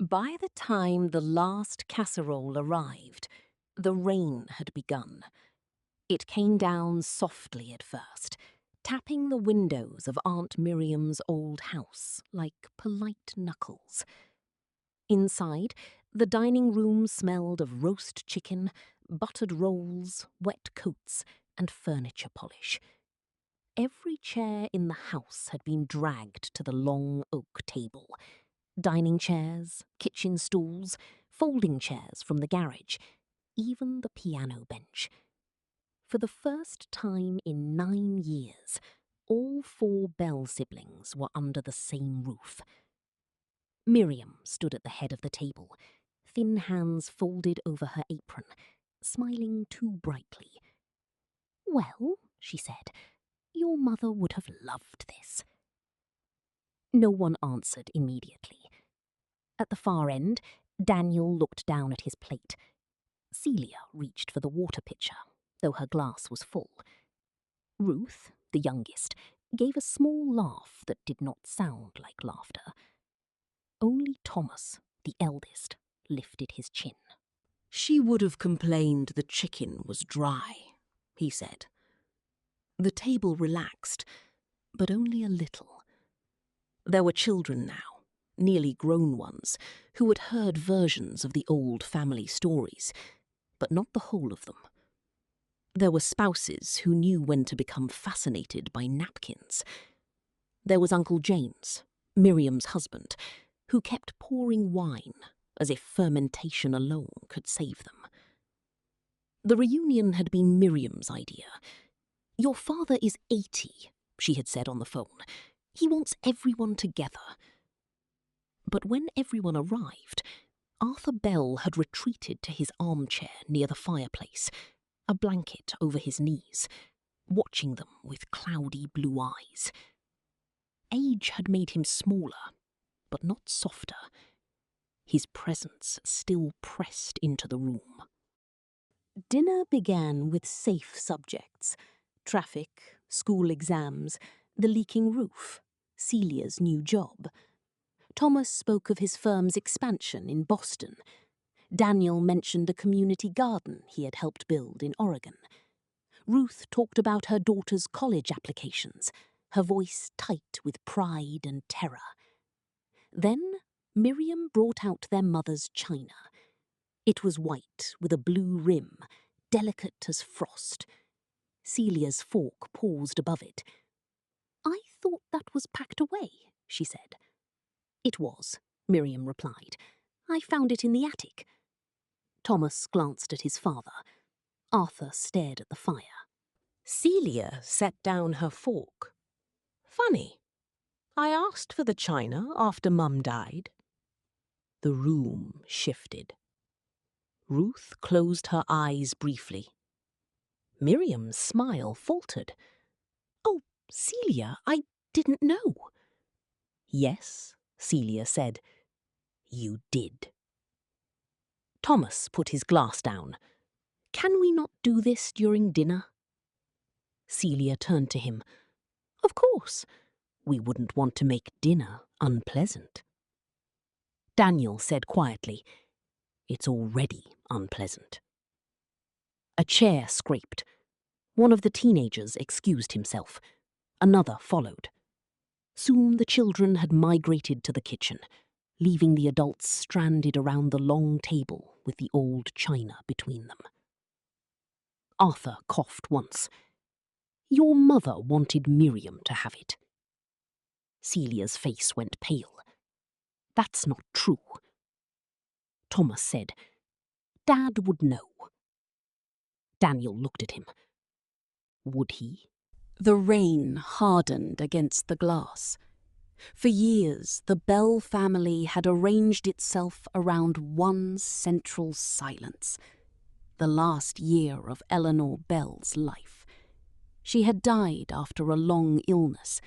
By the time the last casserole arrived, the rain had begun. It came down softly at first, tapping the windows of Aunt Miriam's old house like polite knuckles. Inside, the dining room smelled of roast chicken, buttered rolls, wet coats, and furniture polish. Every chair in the house had been dragged to the long oak table. Dining chairs, kitchen stools, folding chairs from the garage, even the piano bench. For the first time in 9 years, all 4 Bell siblings were under the same roof. Miriam stood at the head of the table, thin hands folded over her apron, smiling too brightly. "Well," she said, "your mother would have loved this." No one answered immediately. At the far end, Daniel looked down at his plate. Celia reached for the water pitcher, though her glass was full. Ruth, the youngest, gave a small laugh that did not sound like laughter. Only Thomas, the eldest, lifted his chin. "She would have complained the chicken was dry," he said. The table relaxed, but only a little. There were children now, nearly grown ones, who had heard versions of the old family stories, but not the whole of them. There were spouses who knew when to become fascinated by napkins. There was Uncle James, Miriam's husband, who kept pouring wine as if fermentation alone could save them. The reunion had been Miriam's idea. "Your father is 80, she had said on the phone. "He wants everyone together." But when everyone arrived, Arthur Bell had retreated to his armchair near the fireplace, a blanket over his knees, watching them with cloudy blue eyes. Age had made him smaller, but not softer. His presence still pressed into the room. Dinner began with safe subjects: traffic, school exams, the leaking roof, Celia's new job. Thomas spoke of his firm's expansion in Boston. Daniel mentioned a community garden he had helped build in Oregon. Ruth talked about her daughter's college applications, her voice tight with pride and terror. Then Miriam brought out their mother's china. It was white with a blue rim, delicate as frost. Celia's fork paused above it. "I thought that was packed away," she said. "It was," Miriam replied. "I found it in the attic." Thomas glanced at his father. Arthur stared at the fire. Celia set down her fork. "Funny. I asked for the china after Mum died." The room shifted. Ruth closed her eyes briefly. Miriam's smile faltered. "Oh, Celia, I didn't know." "Yes," Celia said. "You did." Thomas put his glass down. "Can we not do this during dinner?" Celia turned to him. "Of course. We wouldn't want to make dinner unpleasant." Daniel said quietly, "It's already unpleasant." A chair scraped. One of the teenagers excused himself. Another followed. Soon the children had migrated to the kitchen, leaving the adults stranded around the long table with the old china between them. Arthur coughed once. "Your mother wanted Miriam to have it." Celia's face went pale. "That's not true." Thomas said, "Dad would know." Daniel looked at him. Would he? The rain hardened against the glass. For years, the Bell family had arranged itself around one central silence: the last year of Eleanor Bell's life. She had died after a long illness,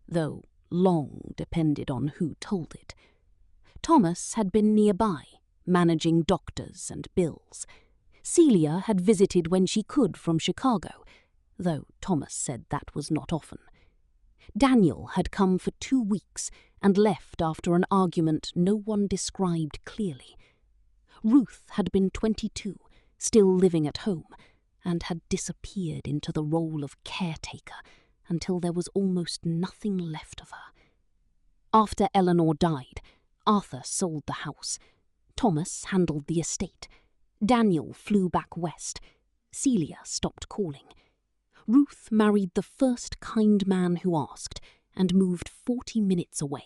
though long depended on who told it. Thomas had been nearby, managing doctors and bills. Celia had visited when she could from Chicago, though Thomas said that was not often. Daniel had come for 2 weeks and left after an argument no one described clearly. Ruth had been 22, still living at home, and had disappeared into the role of caretaker until there was almost nothing left of her. After Eleanor died, Arthur sold the house. Thomas handled the estate. Daniel flew back west. Celia stopped calling. Ruth married the first kind man who asked and moved 40 minutes away,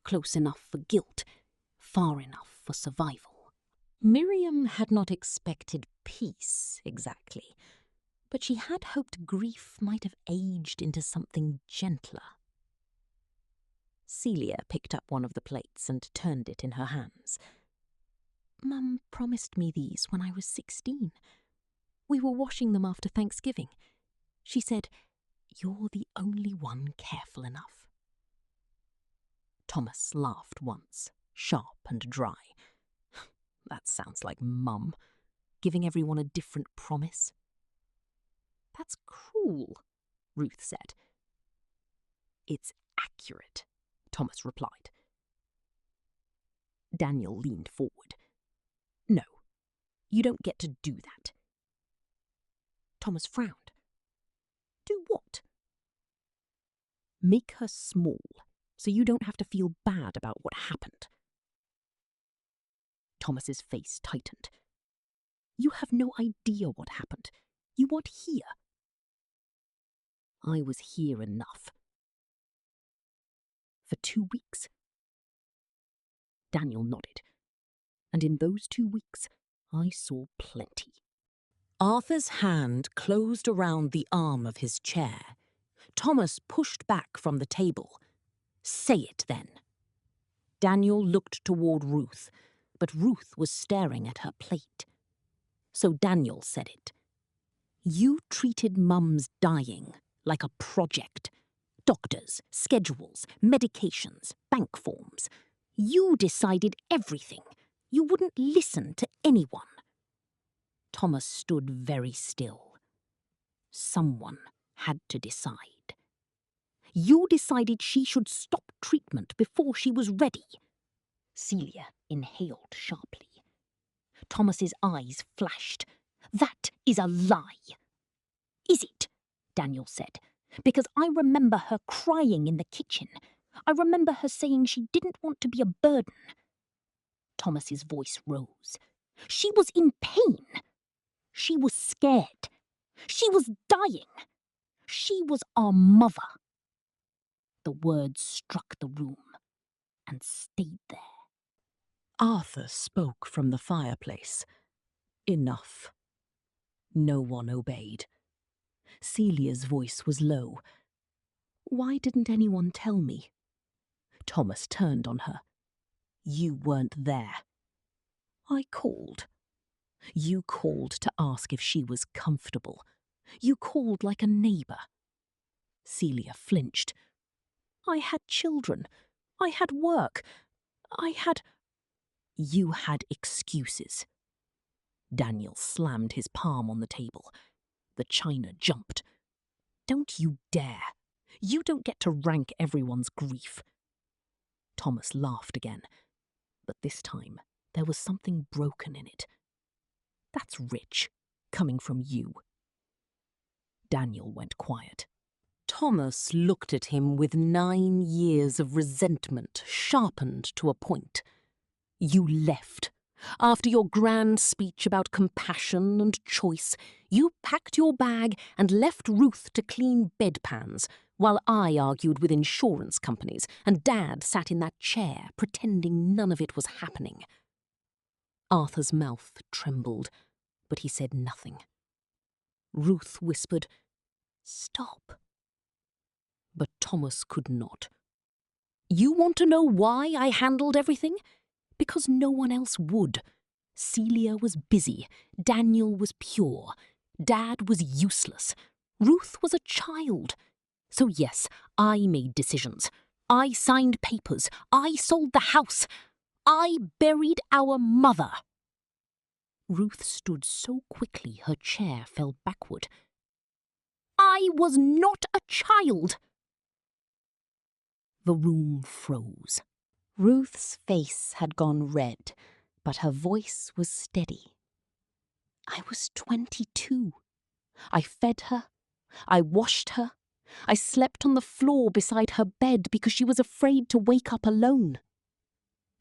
close enough for guilt, far enough for survival. Miriam had not expected peace, exactly, but she had hoped grief might have aged into something gentler. Celia picked up one of the plates and turned it in her hands. Mum promised me these when I was 16. We were washing them after Thanksgiving. She said, "You're the only one careful enough." Thomas laughed once, sharp and dry. That sounds like Mum, giving everyone a different promise. That's cruel, Ruth said. It's accurate, Thomas replied. Daniel leaned forward. No, you don't get to do that. Thomas frowned. Do what? Make her small, so you don't have to feel bad about what happened. Thomas's face tightened. You have no idea what happened. You weren't here. I was here enough. For 2 weeks? Daniel nodded. And in those 2 weeks, I saw plenty. Arthur's hand closed around the arm of his chair. Thomas pushed back from the table. Say it, then. Daniel looked toward Ruth, but Ruth was staring at her plate. So Daniel said it. You treated Mum's dying like a project. Doctors, schedules, medications, bank forms. You decided everything. You wouldn't listen to anyone. Thomas stood very still. Someone had to decide. You decided she should stop treatment before she was ready. Celia inhaled sharply. Thomas's eyes flashed. That is a lie. Is it? Daniel said. Because I remember her crying in the kitchen. I remember her saying she didn't want to be a burden. Thomas's voice rose. She was in pain. She was scared. She was dying. She was our mother. The words struck the room and stayed there. Arthur spoke from the fireplace. Enough. No one obeyed. Celia's voice was low. Why didn't anyone tell me? Thomas turned on her. You weren't there. I called. You called to ask if she was comfortable. You called like a neighbour. Celia flinched. I had children. I had work. I had... You had excuses. Daniel slammed his palm on the table. The china jumped. Don't you dare. You don't get to rank everyone's grief. Thomas laughed again, but this time there was something broken in it. That's rich, coming from you. Daniel went quiet. Thomas looked at him with 9 years of resentment sharpened to a point. You left. After your grand speech about compassion and choice, you packed your bag and left Ruth to clean bedpans, while I argued with insurance companies and Dad sat in that chair pretending none of it was happening. Arthur's mouth trembled, but he said nothing. Ruth whispered, Stop. But Thomas could not. You want to know why I handled everything? Because no one else would. Celia was busy. Daniel was pure. Dad was useless. Ruth was a child. So yes, I made decisions. I signed papers. I sold the house. I buried our mother. Ruth stood so quickly her chair fell backward. I was not a child. The room froze. Ruth's face had gone red, but her voice was steady. I was 22. I fed her. I washed her. I slept on the floor beside her bed because she was afraid to wake up alone.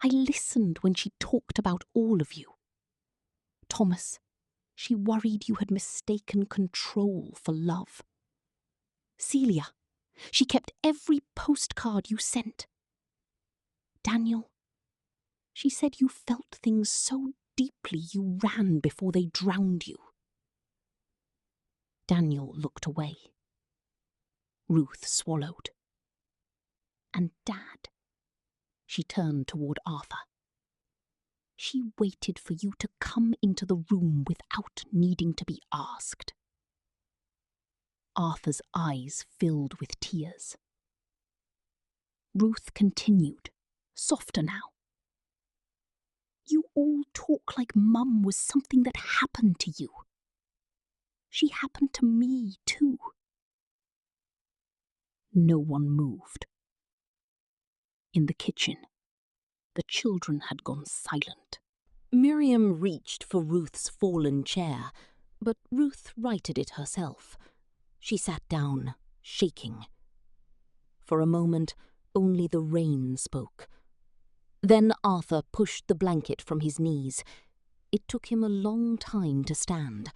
I listened when she talked about all of you. Thomas, she worried you had mistaken control for love. Celia, she kept every postcard you sent. Daniel, she said you felt things so deeply you ran before they drowned you. Daniel looked away. Ruth swallowed. And Dad? She turned toward Arthur. She waited for you to come into the room without needing to be asked. Arthur's eyes filled with tears. Ruth continued, softer now. You all talk like Mum was something that happened to you. She happened to me, too. No one moved. In the kitchen, the children had gone silent. Miriam reached for Ruth's fallen chair, but Ruth righted it herself. She sat down, shaking. For a moment, only the rain spoke. Then Arthur pushed the blanket from his knees. It took him a long time to stand.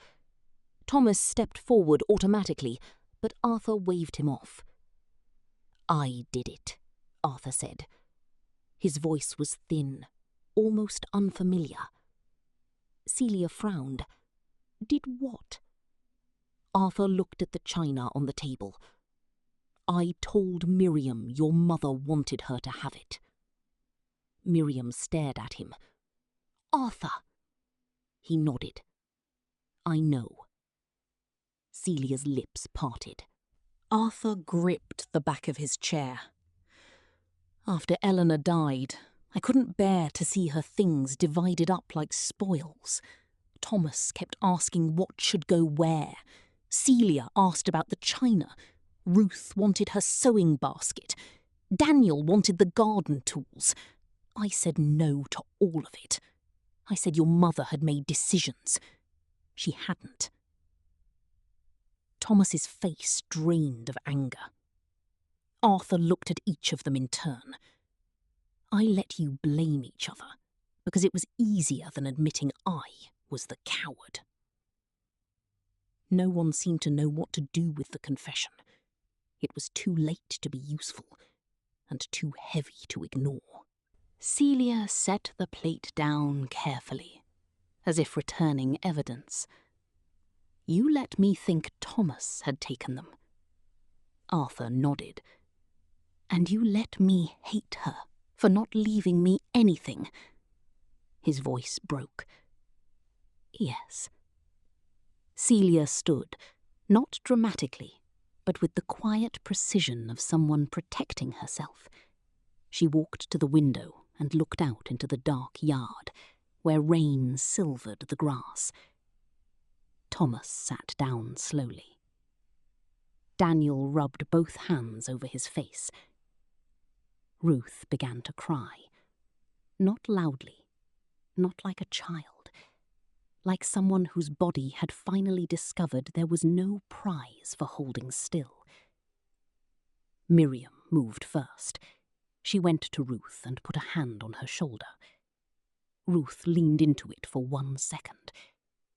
Thomas stepped forward automatically, but Arthur waved him off. I did it, Arthur said. His voice was thin, almost unfamiliar. Celia frowned. Did what? Arthur looked at the china on the table. I told Miriam your mother wanted her to have it. Miriam stared at him. Arthur! He nodded. I know. Celia's lips parted. Arthur gripped the back of his chair. After Eleanor died, I couldn't bear to see her things divided up like spoils. Thomas kept asking what should go where. Celia asked about the china. Ruth wanted her sewing basket. Daniel wanted the garden tools. I said no to all of it. I said your mother had made decisions. She hadn't. Thomas's face drained of anger. Arthur looked at each of them in turn. I let you blame each other because it was easier than admitting I was the coward. No one seemed to know what to do with the confession. It was too late to be useful and too heavy to ignore. Celia set the plate down carefully, as if returning evidence. You let me think Thomas had taken them. Arthur nodded. And you let me hate her for not leaving me anything. His voice broke. Yes. Celia stood, not dramatically, but with the quiet precision of someone protecting herself. She walked to the window and looked out into the dark yard, where rain silvered the grass. Thomas sat down slowly. Daniel rubbed both hands over his face. Ruth began to cry. Not loudly, not like a child, like someone whose body had finally discovered there was no prize for holding still. Miriam moved first. She went to Ruth and put a hand on her shoulder. Ruth leaned into it for 1 second,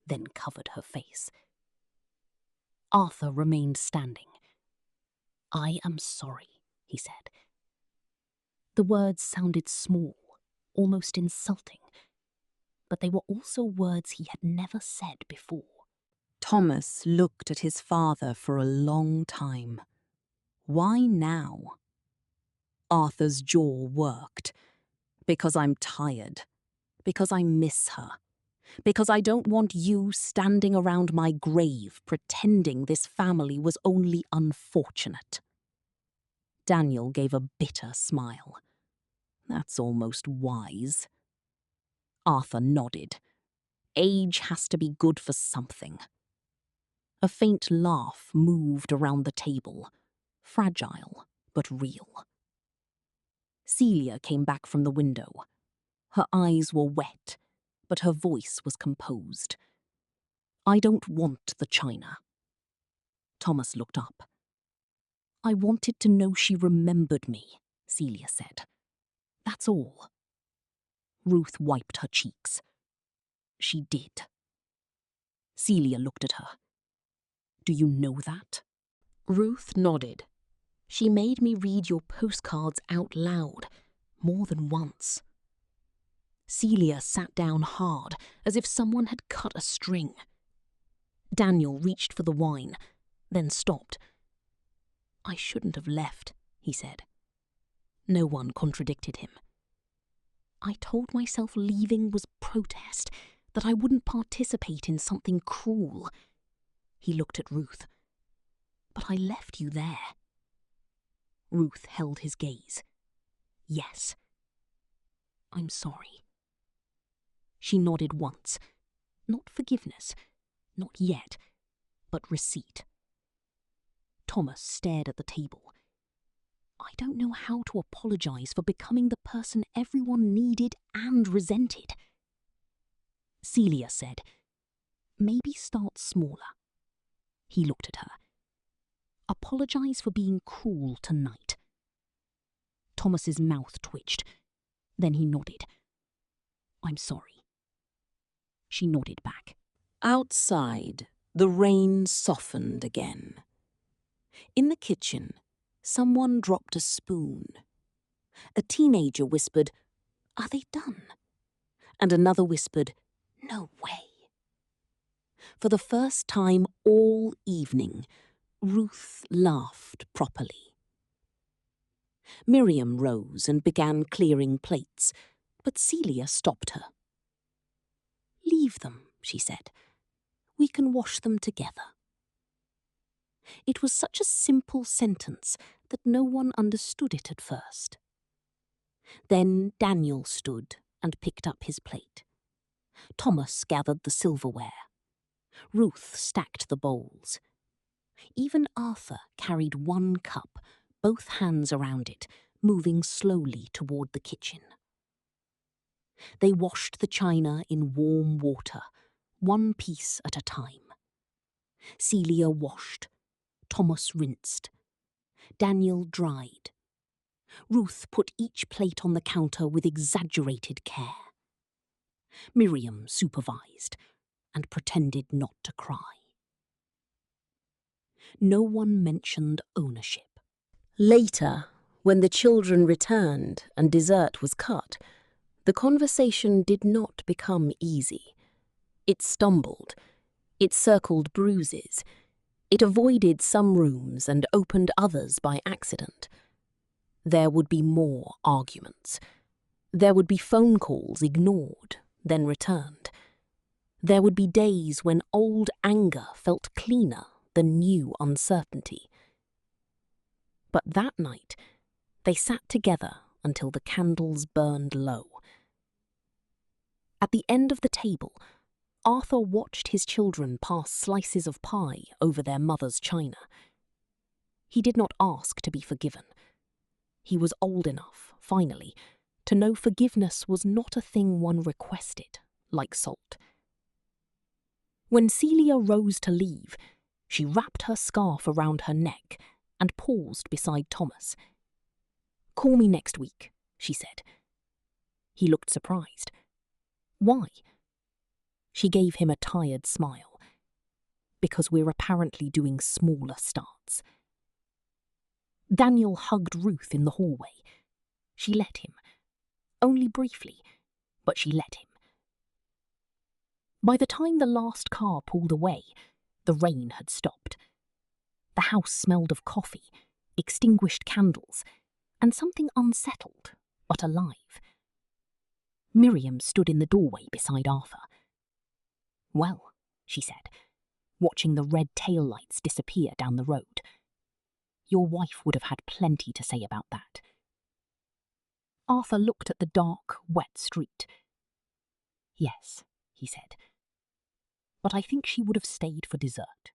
then covered her face. Arthur remained standing. I am sorry, he said. The words sounded small, almost insulting, but they were also words he had never said before. Thomas looked at his father for a long time. Why now? Arthur's jaw worked. Because I'm tired. Because I miss her. Because I don't want you standing around my grave pretending this family was only unfortunate. Daniel gave a bitter smile. That's almost wise. Arthur nodded. Age has to be good for something. A faint laugh moved around the table, fragile but real. Celia came back from the window. Her eyes were wet, but her voice was composed. "I don't want the china." Thomas looked up. "I wanted to know she remembered me," Celia said. "That's all." Ruth wiped her cheeks. "She did." Celia looked at her. "Do you know that?" Ruth nodded. "She made me read your postcards out loud, more than once." Celia sat down hard, as if someone had cut a string. Daniel reached for the wine, then stopped. "I shouldn't have left," he said. No one contradicted him. "I told myself leaving was protest, that I wouldn't participate in something cruel." He looked at Ruth. "But I left you there." Ruth held his gaze. "Yes." "I'm sorry." She nodded once. Not forgiveness, not yet, but receipt. Thomas stared at the table. "I don't know how to apologize for becoming the person everyone needed and resented." Celia said, "Maybe start smaller." He looked at her. "Apologize for being cruel tonight." Thomas's mouth twitched. Then he nodded. "I'm sorry." She nodded back. Outside, the rain softened again. In the kitchen, someone dropped a spoon. A teenager whispered, "Are they done?" And another whispered, "No way." For the first time all evening, Ruth laughed properly. Miriam rose and began clearing plates, but Celia stopped her. "Leave them," she said. "We can wash them together." It was such a simple sentence that no one understood it at first. Then Daniel stood and picked up his plate. Thomas gathered the silverware. Ruth stacked the bowls. Even Arthur carried one cup, both hands around it, moving slowly toward the kitchen. They washed the china in warm water, one piece at a time. Celia washed. Thomas rinsed. Daniel dried. Ruth put each plate on the counter with exaggerated care. Miriam supervised and pretended not to cry. No one mentioned ownership. Later, when the children returned and dessert was cut, the conversation did not become easy. It stumbled. It circled bruises. It avoided some rooms and opened others by accident. There would be more arguments. There would be phone calls ignored, then returned. There would be days when old anger felt cleaner than new uncertainty. But that night, they sat together until the candles burned low. At the end of the table, Arthur watched his children pass slices of pie over their mother's china. He did not ask to be forgiven. He was old enough, finally, to know forgiveness was not a thing one requested, like salt. When Celia rose to leave, she wrapped her scarf around her neck and paused beside Thomas. "Call me next week," she said. He looked surprised. "Why?" She gave him a tired smile. "Because we're apparently doing smaller starts." Daniel hugged Ruth in the hallway. She let him. Only briefly, but she let him. By the time the last car pulled away, the rain had stopped. The house smelled of coffee, extinguished candles, and something unsettled, but alive. Miriam stood in the doorway beside Arthur. "Well," she said, watching the red taillights disappear down the road, "your wife would have had plenty to say about that." Arthur looked at the dark, wet street. "Yes," he said, "but I think she would have stayed for dessert."